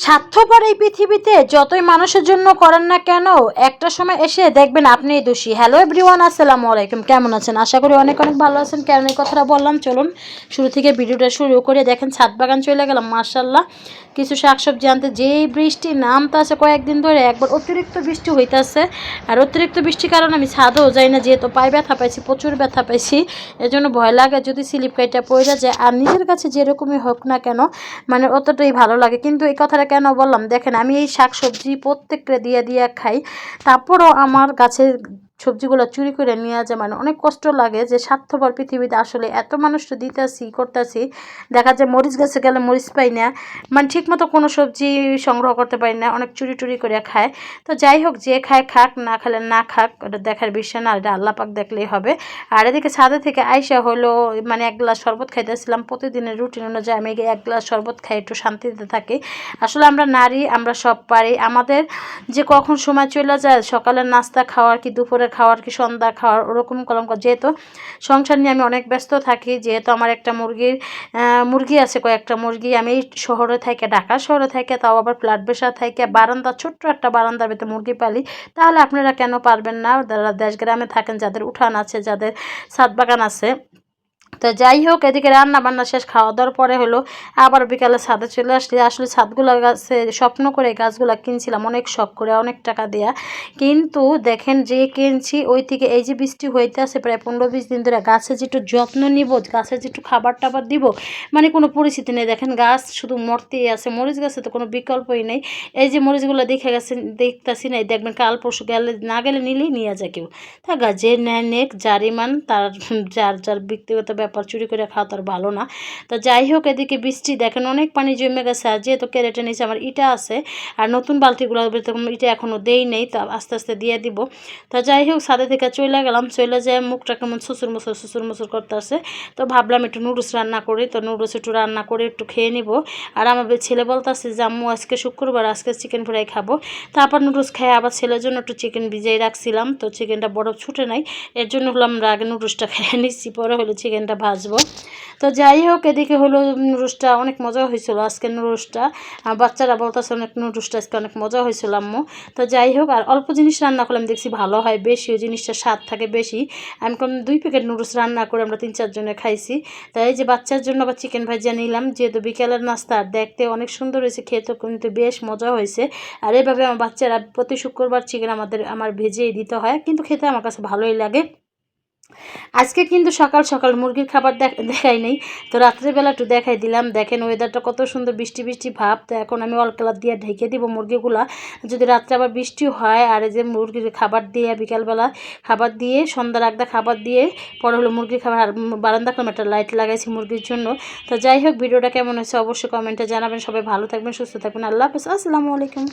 স্বার্থপর এই পৃথিবীতে যতই মানুষের জন্য করেন না কেন একটা সময় এসে দেখবেন আপনিই দোষী। হ্যালো এভরিওয়ান, আসসালামু আলাইকুম। কেমন আছেন? আশা করি অনেক অনেক ভালো আছেন। কেন এই কথাটা বললাম, চলুন শুরু থেকে ভিডিওটা শুরু করে। দেখেন ছাদ বাগান চলে গেলাম, মার্শাল্লাহ কিছু শাকসবজি আনতে। যেই বৃষ্টি নামতে আছে কয়েকদিন ধরে, একবার অতিরিক্ত বৃষ্টি হইতেছে। আর অতিরিক্ত বৃষ্টির কারণে আমি ছাদেও যাই না, যেহেতু পায়ে ব্যথা পাইছি, প্রচুর ব্যথা পাইছি। এজন্য ভয় লাগে যদি স্লিপ কাইটা পড়ে যায়। আর নিজের কাছে যেরকমই হোক না কেন, মানে অতটাই ভালো লাগে। কিন্তু এই কথাটা কেন বললাম, দেখেন আমি এই শাক সবজি প্রত্যেকটা দিয়ে খাই, তারপরও আমার গাছের সবজিগুলো চুরি করে নিয়ে যায়। মানে অনেক কষ্ট লাগে যে স্বার্থপর পৃথিবীতে আসলে এত মানুষ তো দিতেছি করতেছি, দেখা যায় মরিচ গাছে গেলে মরিচ পাই না, মানে ঠিক মতো কোনো সবজি সংগ্রহ করতে পারি না, অনেক চুরি টুরি করে খায়। তো যাই হোক, যে খায় খাক, না খেলে না খাক, ওটা দেখার বিষয় না, এটা আল্লাহ পাক দেখলেই হবে। আর এদিকে ছাদে থেকে আইসা হলো, মানে এক গ্লাস শরবত খাইতেছিলাম। প্রতিদিনের রুটিন অনুযায়ী আমি এক গ্লাস শরবত খাই, একটু শান্তিতে থাকি। আসলে আমরা নারী, আমরা সব পারি। আমাদের যে কখন সময় চলে যায়, সকালের নাস্তা খাওয়ার কি, দুপুরে খাওয়ার কি, সন্ধ্যা খাওয়ার, ওরকম কলম। যেহেতু সংসার নিয়ে আমি অনেক ব্যস্ত থাকি, যেহেতু আমার একটা মুরগি আছে, কয়েকটা মুরগি। আমি শহরে থাকি, ঢাকা শহরে থাকি, তাও আবার ফ্ল্যাট বেসা থাকি, বারান্দা, ছোট্ট একটা বারান্দার ভিতরে মুরগি পালি। তাহলে আপনারা কেন পারবেন না? যারা দেশ গ্রামে থাকেন, যাদের উঠান আছে, যাদের ছাদ বাগান আছে। তো যাই হোক, এদিকে রান্না বান্না শেষ, খাওয়া দাওয়ার পরে হলো আবার বিকালে ছাদে চলে আসলে। আসলে ছাদগুলো গাছে স্বপ্ন করে গাছগুলো কিনছিলাম অনেক শখ করে, অনেক টাকা দেয়া। কিন্তু দেখেন যে কিনছি ওই থেকে এই যে বৃষ্টি হইতে আছে প্রায় 15-20 দিন ধরে, গাছে যেটু যত্ন নিব, গাছে যেটু খাবার টাবার দিব, মানে কোনো পরিস্থিতি নেই। দেখেন গাছ শুধু মরতেই আছে। মরিচ গাছে তো কোনো বিকল্পই নেই। এই যে মরিচগুলো দেখতেছি না, দেখবেন কাল পরশু গেলে, না গেলে নিলেই নিয়ে যায় কেউ। তা যে নেয় নেক, যার ইমান তার, যার যার ব্যক্তিগত ব্যাপার, চুরি করে খাওয়া তার ভালো না। তো যাই হোক, এদিকে বৃষ্টি দেখেন অনেক পানি জমে গেছে। আর যেহেতু কেরেটে নিচে আমার ইটা আছে, আর নতুন বালতিগুলো ইটা এখনও দেই নেই, তো আস্তে আস্তে দিয়ে দিব। তো যাই হোক, ছাদে থেকে চলে গেলাম, চলে যায় মুখটা কেমন শ্বশুর মুসুর করতে আসে। তো ভাবলাম একটু নুডলস রান্না করি, তো নুডলস একটু রান্না করে একটু খেয়ে নিব। আর আমার ছেলে বলতেছে যে আম্মু আজকে শুক্রবার, আজকে চিকেন ফ্রাই খাবো। তারপর নুডলস খেয়ে আবার ছেলের জন্য একটু চিকেন ভিজিয়ে রাখছিলাম, তো চিকেনটা বরফ ছুটে নাই, এর জন্য হলো আমরা আগে নুডলসটা খেয়ে নিচ্ছি, পরে হলো চিকেনটা ভাজবো। তো যাই হোক, এদিকে হলো নুডলসটা অনেক মজা হয়েছিল আজকে। নুডলসটা বাচ্চারা বলতেছে অনেক, নুডলসটা আজকে অনেক মজা হয়েছিল আম্মু। তো যাই হোক, আর অল্প জিনিস রান্না করলে আমি দেখছি ভালো হয় বেশি, ওই জিনিসটা স্বাদ থাকে বেশি। আমি কোন 2 প্যাকেট নুডলস রান্না করে আমরা 3-4 জনে খাইছি। তাই এই যে বাচ্চার জন্য আবার চিকেন ভাজিয়া নিলাম, যেহেতু বিকেলের নাস্তা, দেখতে অনেক সুন্দর হয়েছে, খেতে কিন্তু বেশ মজা হয়েছে। আর এইভাবে আমার বাচ্চারা প্রতি শুক্রবার চিকেন আমার ভেজেই দিতে হয়, কিন্তু খেতে আমার কাছে ভালোই লাগে। আজকে কিন্তু সকাল সকাল মুরগির খাবার দেখাই নেই, তো রাত্রেবেলা একটু দেখাই দিলাম। দেখেন ওয়েদারটা কত সুন্দর, বৃষ্টি বৃষ্টি ভাব। তো এখন আমি অল কালার দিয়ে ঢেকে দিব মুরগিগুলা, যদি রাত্রে আবার বৃষ্টি হয়। আর এই যে মুরগির খাবার দিয়ে, বিকালবেলা খাবার দিয়ে, সন্ধ্যার আগদা খাবার দিয়ে, পরে হলো মুরগির খাবার। আর বারান্দা কোনো একটা লাইট লাগাইছি মুরগির জন্য। তো যাই হোক, ভিডিওটা কেমন হয়েছে অবশ্যই কমেন্টে জানাবেন। সবাই ভালো থাকবেন, সুস্থ থাকবেন। আল্লাহ হাফেজ, আসসালামু আলাইকুম।